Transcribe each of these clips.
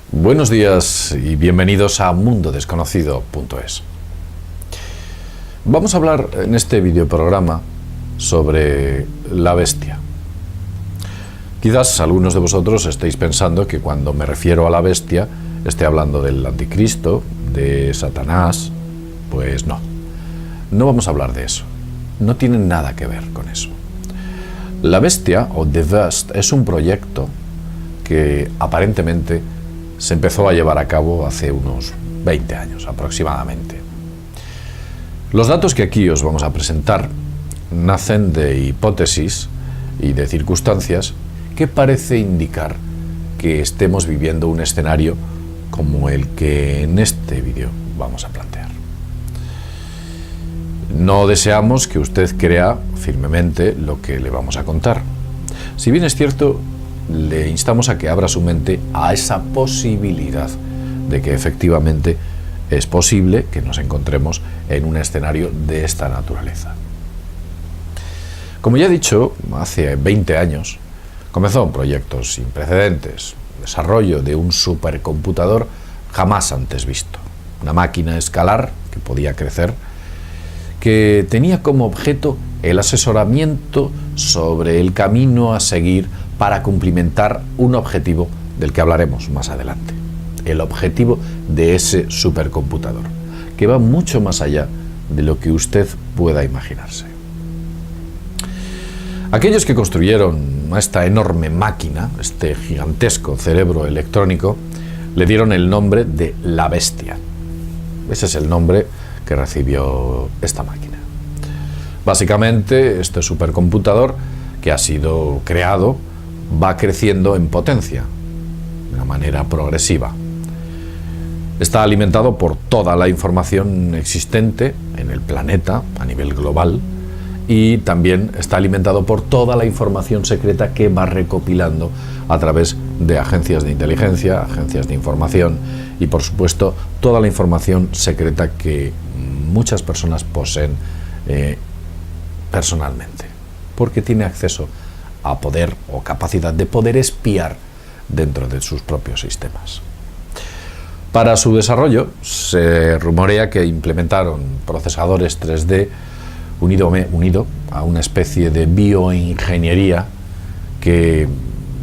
Buenos días y bienvenidos a mundodesconocido.es. Vamos a hablar en este videoprograma sobre la bestia. Quizás algunos de vosotros estéis pensando que cuando me refiero a la bestia esté hablando del anticristo, de Satanás. Pues no, no vamos a hablar de eso. No tiene nada que ver con eso. La bestia, o The Beast, es un proyecto que aparentemente se empezó a llevar a cabo hace unos 20 años aproximadamente. Los datos que aquí os vamos a presentar nacen de hipótesis y de circunstancias que parece indicar que estemos viviendo un escenario como el que en este vídeo vamos a plantear. No deseamos que usted crea firmemente lo que le vamos a contar. Si bien es cierto, le instamos a que abra su mente a esa posibilidad de que efectivamente es posible que nos encontremos en un escenario de esta naturaleza. Como ya he dicho, hace 20 años comenzó un proyecto sin precedentes, desarrollo de un supercomputador jamás antes visto, una máquina escalar que podía crecer, que tenía como objeto el asesoramiento sobre el camino a seguir para cumplimentar un objetivo del que hablaremos más adelante. El objetivo de ese supercomputador, que va mucho más allá de lo que usted pueda imaginarse. Aquellos que construyeron esta enorme máquina, este gigantesco cerebro electrónico, le dieron el nombre de la bestia. Ese es el nombre que recibió esta máquina. Básicamente, este supercomputador que ha sido creado va creciendo en potencia, de una manera progresiva. Está alimentado por toda la información existente en el planeta a nivel global y también está alimentado por toda la información secreta que va recopilando a través de agencias de inteligencia, agencias de información y, por supuesto, toda la información secreta que muchas personas poseen personalmente, porque tiene acceso a poder o capacidad de poder espiar dentro de sus propios sistemas. Para su desarrollo se rumorea que implementaron procesadores 3D unido a una especie de bioingeniería que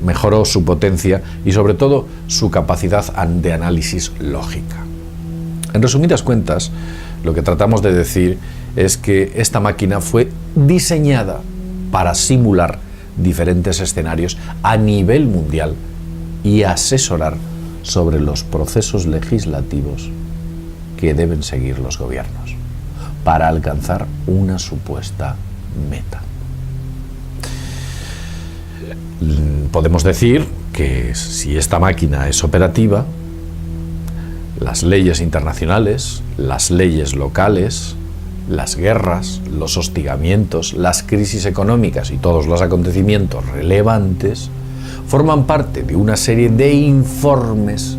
mejoró su potencia y sobre todo su capacidad de análisis lógica. En resumidas cuentas, lo que tratamos de decir es que esta máquina fue diseñada para simular diferentes escenarios a nivel mundial y asesorar sobre los procesos legislativos que deben seguir los gobiernos para alcanzar una supuesta meta. Podemos decir que si esta máquina es operativa, las leyes internacionales, las leyes locales, las guerras, los hostigamientos, las crisis económicas y todos los acontecimientos relevantes forman parte de una serie de informes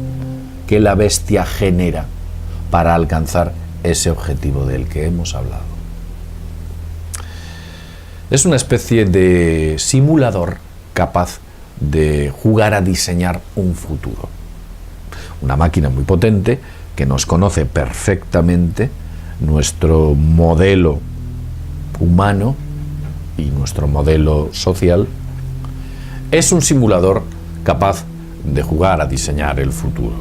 que la bestia genera para alcanzar ese objetivo del que hemos hablado. Es una especie de simulador capaz de jugar a diseñar un futuro. Una máquina muy potente que nos conoce perfectamente nuestro modelo humano y nuestro modelo social. Es un simulador capaz de jugar a diseñar el futuro.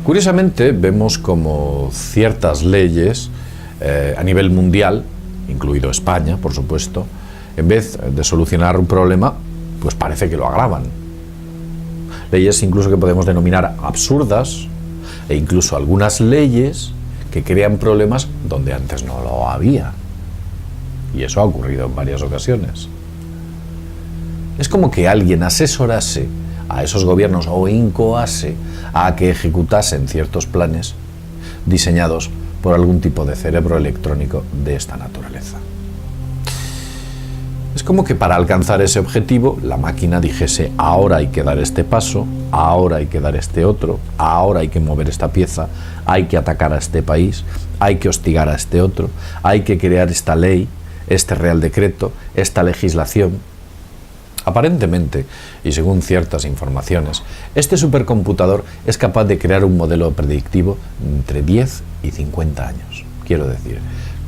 Curiosamente, vemos como ciertas leyes a nivel mundial, incluido España, por supuesto, en vez de solucionar un problema, pues parece que lo agravan. Leyes incluso que podemos denominar absurdas, e incluso algunas leyes que crean problemas donde antes no lo había. Y eso ha ocurrido en varias ocasiones. Es como que alguien asesorase a esos gobiernos o incoase a que ejecutasen ciertos planes diseñados por algún tipo de cerebro electrónico de esta naturaleza. Es como que para alcanzar ese objetivo la máquina dijese: ahora hay que dar este paso, ahora hay que dar este otro, ahora hay que mover esta pieza, hay que atacar a este país, hay que hostigar a este otro, hay que crear esta ley, este real decreto, esta legislación. Aparentemente, y según ciertas informaciones, este supercomputador es capaz de crear un modelo predictivo entre 10 y 50 años. Quiero decir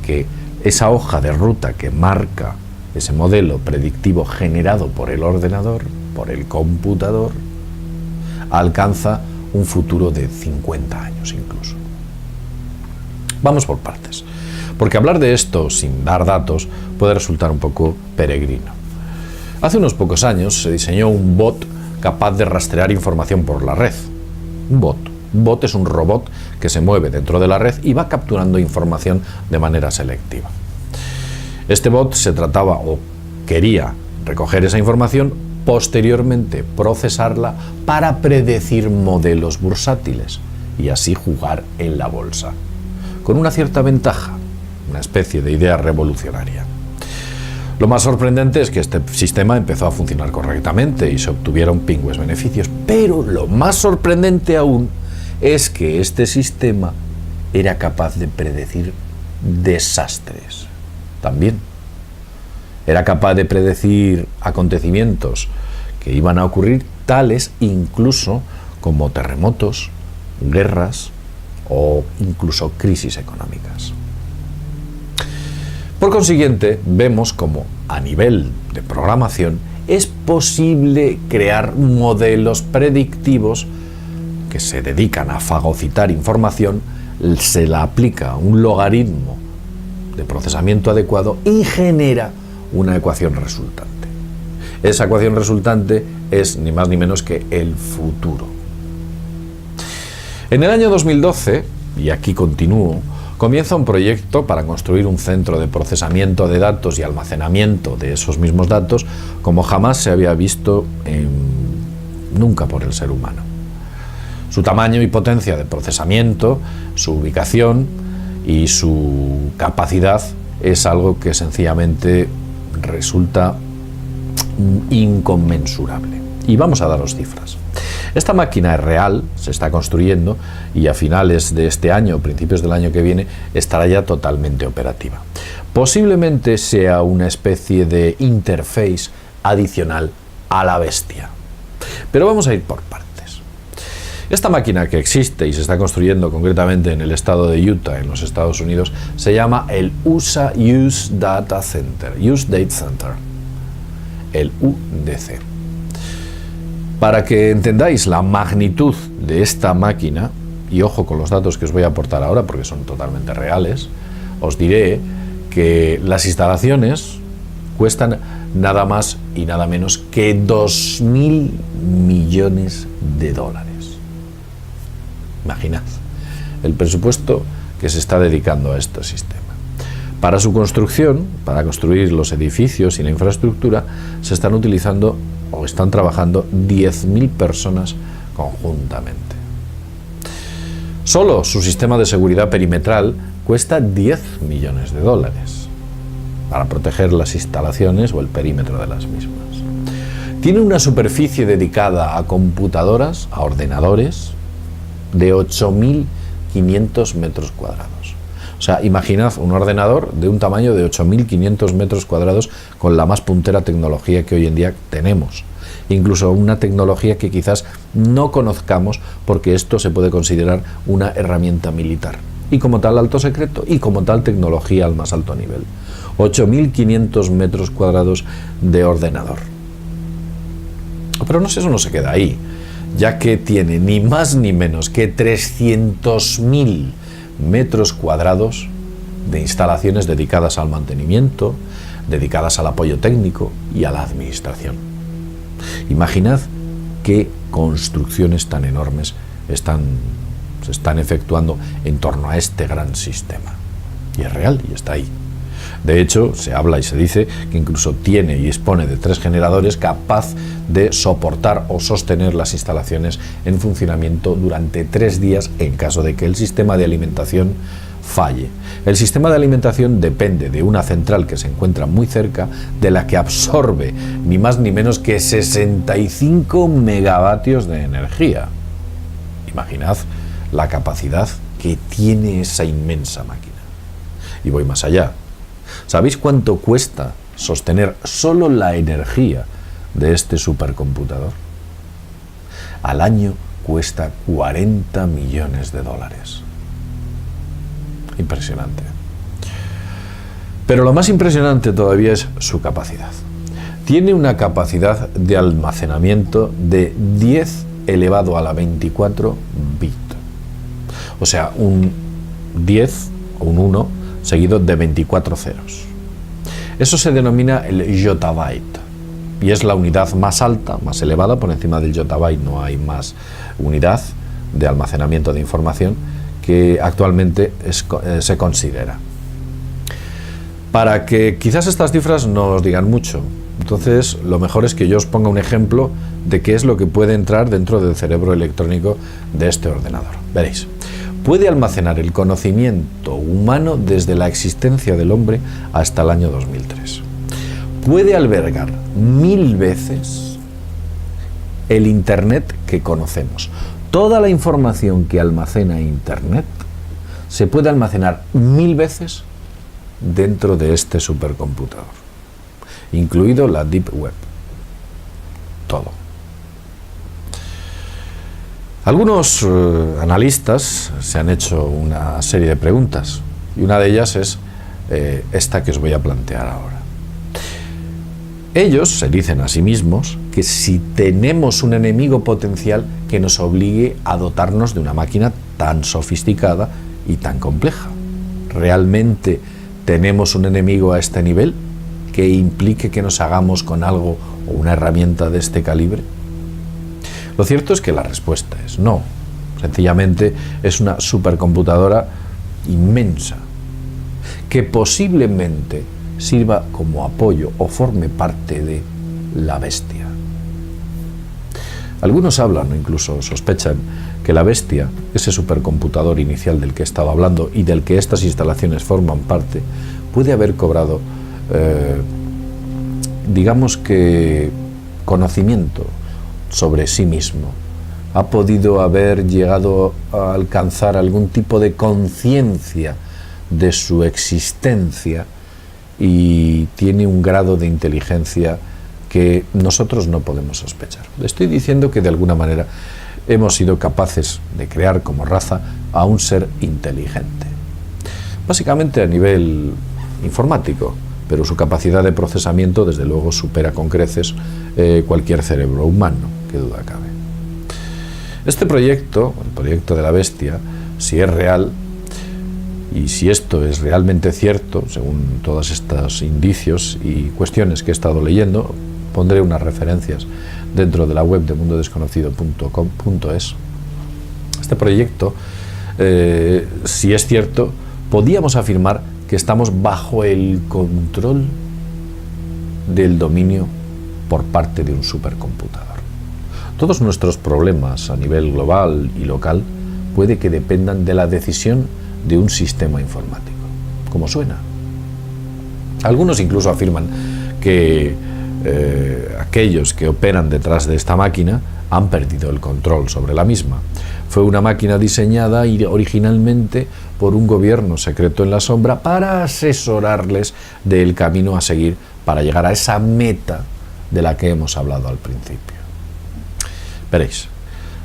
que esa hoja de ruta que marca ese modelo predictivo generado por el ordenador, por el computador, alcanza un futuro de 50 años incluso. Vamos por partes, porque hablar de esto sin dar datos puede resultar un poco peregrino. Hace unos pocos años se diseñó un bot capaz de rastrear información por la red. Un bot es un robot que se mueve dentro de la red y va capturando información de manera selectiva. Este bot se trataba o quería recoger esa información, posteriormente procesarla para predecir modelos bursátiles y así jugar en la bolsa. Con una cierta ventaja, una especie de idea revolucionaria. Lo más sorprendente es que este sistema empezó a funcionar correctamente y se obtuvieron pingües beneficios, pero lo más sorprendente aún es que este sistema era capaz de predecir desastres. También era capaz de predecir acontecimientos que iban a ocurrir, tales incluso como terremotos, guerras o incluso crisis económicas. Por consiguiente, vemos como a nivel de programación es posible crear modelos predictivos que se dedican a fagocitar información, se la aplica un logaritmo de procesamiento adecuado y genera una ecuación resultante. Esa ecuación resultante es ni más ni menos que el futuro. En el año 2012, y aquí continúo, comienza un proyecto para construir un centro de procesamiento de datos y almacenamiento de esos mismos datos como jamás se había visto nunca por el ser humano. Su tamaño y potencia de procesamiento, su ubicación y su capacidad es algo que sencillamente resulta inconmensurable. Y vamos a daros cifras. Esta máquina es real, se está construyendo y a finales de este año, principios del año que viene, estará ya totalmente operativa. Posiblemente sea una especie de interface adicional a la bestia. Pero vamos a ir por partes. Esta máquina que existe y se está construyendo concretamente en el estado de Utah, en los Estados Unidos, se llama el USA Use Data Center, Use Data Center, el UDC. Para que entendáis la magnitud de esta máquina, y ojo con los datos que os voy a aportar ahora porque son totalmente reales, os diré que las instalaciones cuestan nada más y nada menos que 2.000 millones de dólares. Imaginad el presupuesto que se está dedicando a este sistema. Para su construcción, para construir los edificios y la infraestructura, se están utilizando o están trabajando 10.000 personas conjuntamente. Solo su sistema de seguridad perimetral cuesta 10 millones de dólares para proteger las instalaciones o el perímetro de las mismas. Tiene una superficie dedicada a computadoras, a ordenadores, de 8.500 metros cuadrados. O sea, imaginad un ordenador de un tamaño de 8.500 metros cuadrados con la más puntera tecnología que hoy en día tenemos. Incluso una tecnología que quizás no conozcamos porque esto se puede considerar una herramienta militar. Y como tal alto secreto y como tal tecnología al más alto nivel. 8.500 metros cuadrados de ordenador. Pero eso no se queda ahí, ya que tiene ni más ni menos que 300.000 metros cuadrados de instalaciones dedicadas al mantenimiento, dedicadas al apoyo técnico y a la administración. Imaginad qué construcciones tan enormes se están efectuando en torno a este gran sistema. Y es real y está ahí. De hecho, se habla y se dice que incluso tiene y dispone de 3 generadores capaz de soportar o sostener las instalaciones en funcionamiento durante 3 días en caso de que el sistema de alimentación falle. El sistema de alimentación depende de una central que se encuentra muy cerca, de la que absorbe ni más ni menos que 65 megavatios de energía. Imaginad la capacidad que tiene esa inmensa máquina. Y voy más allá. ¿Sabéis cuánto cuesta sostener solo la energía de este supercomputador? Al año cuesta 40 millones de dólares. Impresionante. Pero lo más impresionante todavía es su capacidad. Tiene una capacidad de almacenamiento de 10 elevado a la 24 bit. O sea, un 10 o un 1 seguido de 24 ceros. Eso se denomina el yottabyte y es la unidad más alta, más elevada. Por encima del yottabyte no hay más unidad de almacenamiento de información que actualmente se considera. Para que quizás estas cifras no os digan mucho, entonces lo mejor es que yo os ponga un ejemplo de qué es lo que puede entrar dentro del cerebro electrónico de este ordenador. Veréis, puede almacenar el conocimiento humano desde la existencia del hombre hasta el año 2003. Puede albergar 1000 veces el Internet que conocemos. Toda la información que almacena Internet se puede almacenar 1000 veces dentro de este supercomputador, incluido la Deep Web. Todo. Algunos analistas se han hecho una serie de preguntas y una de ellas es esta que os voy a plantear ahora. Ellos se dicen a sí mismos que si tenemos un enemigo potencial que nos obligue a dotarnos de una máquina tan sofisticada y tan compleja. ¿Realmente tenemos un enemigo a este nivel que implique que nos hagamos con algo o una herramienta de este calibre? Lo cierto es que la respuesta es no. Sencillamente es una supercomputadora inmensa que posiblemente sirva como apoyo o forme parte de la bestia. Algunos hablan o incluso sospechan que la bestia, ese supercomputador inicial del que he estado hablando y del que estas instalaciones forman parte, puede haber cobrado, digamos que, conocimiento sobre sí mismo. Ha podido haber llegado a alcanzar algún tipo de conciencia de su existencia y tiene un grado de inteligencia que nosotros no podemos sospechar. Le estoy diciendo que de alguna manera hemos sido capaces de crear como raza a un ser inteligente. Básicamente a nivel informático, pero su capacidad de procesamiento desde luego supera con creces cualquier cerebro humano, que duda cabe. Este proyecto, el proyecto de la bestia, si es real, y si esto es realmente cierto, según todos estos indicios y cuestiones que he estado leyendo, pondré unas referencias dentro de la web de mundodesconocido.com.es. Este proyecto, si es cierto, podíamos afirmar que estamos bajo el control del dominio por parte de un supercomputador. Todos nuestros problemas a nivel global y local puede que dependan de la decisión de un sistema informático. ¿Cómo suena? Algunos incluso afirman que aquellos que operan detrás de esta máquina han perdido el control sobre la misma. Fue una máquina diseñada originalmente por un gobierno secreto en la sombra para asesorarles del camino a seguir para llegar a esa meta de la que hemos hablado al principio. Veréis,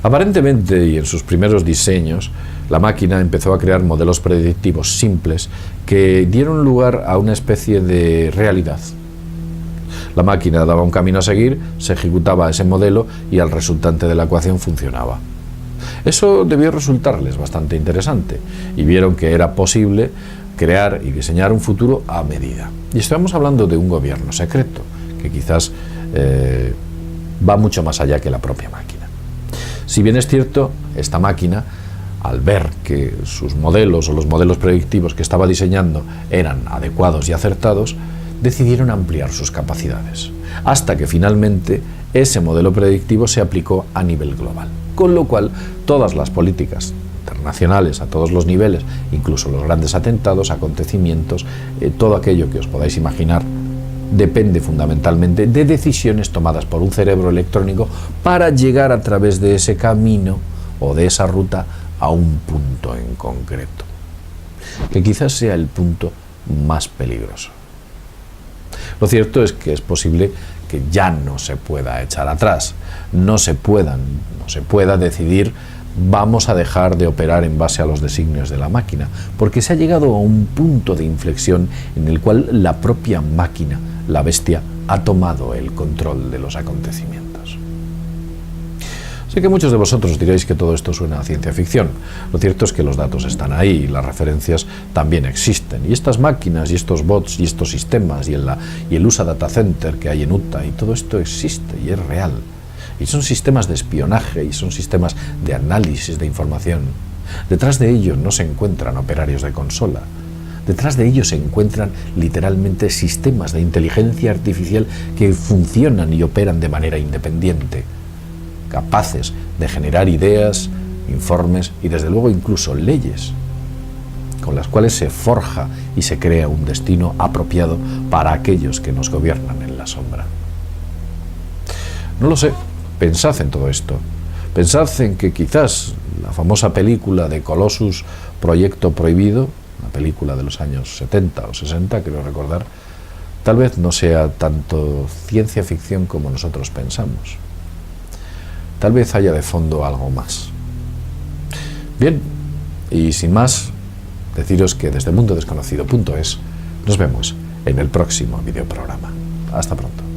aparentemente y en sus primeros diseños, la máquina empezó a crear modelos predictivos simples que dieron lugar a una especie de realidad. La máquina daba un camino a seguir, se ejecutaba ese modelo y el resultante de la ecuación funcionaba. Eso debió resultarles bastante interesante y vieron que era posible crear y diseñar un futuro a medida. Y estamos hablando de un gobierno secreto que quizás va mucho más allá que la propia máquina. Si bien es cierto, esta máquina, al ver que sus modelos o los modelos predictivos que estaba diseñando eran adecuados y acertados, decidieron ampliar sus capacidades, hasta que finalmente ese modelo predictivo se aplicó a nivel global. Con lo cual, todas las políticas internacionales a todos los niveles, incluso los grandes atentados, acontecimientos, todo aquello que os podáis imaginar, depende fundamentalmente de decisiones tomadas por un cerebro electrónico para llegar a través de ese camino o de esa ruta a un punto en concreto, que quizás sea el punto más peligroso. Lo cierto es que es posible que ya no se pueda echar atrás, no se pueda decidir vamos a dejar de operar en base a los designios de la máquina, porque se ha llegado a un punto de inflexión en el cual la propia máquina, la bestia, ha tomado el control de los acontecimientos. Sé que muchos de vosotros diréis que todo esto suena a ciencia ficción. Lo cierto es que los datos están ahí y las referencias también existen. Y estas máquinas y estos bots y estos sistemas y el USA Data Center que hay en Utah y todo esto existe y es real. Y son sistemas de espionaje y son sistemas de análisis de información. Detrás de ellos no se encuentran operarios de consola. Detrás de ellos se encuentran literalmente sistemas de inteligencia artificial que funcionan y operan de manera independiente, capaces de generar ideas, informes y desde luego incluso leyes con las cuales se forja y se crea un destino apropiado para aquellos que nos gobiernan en la sombra. No lo sé, pensad en todo esto. Pensad en que quizás la famosa película de Colossus, Proyecto Prohibido, una película de los años 70 o 60, creo recordar, tal vez no sea tanto ciencia ficción como nosotros pensamos. Tal vez haya de fondo algo más. Bien, y sin más, deciros que desde mundodesconocido.es nos vemos en el próximo videoprograma. Hasta pronto.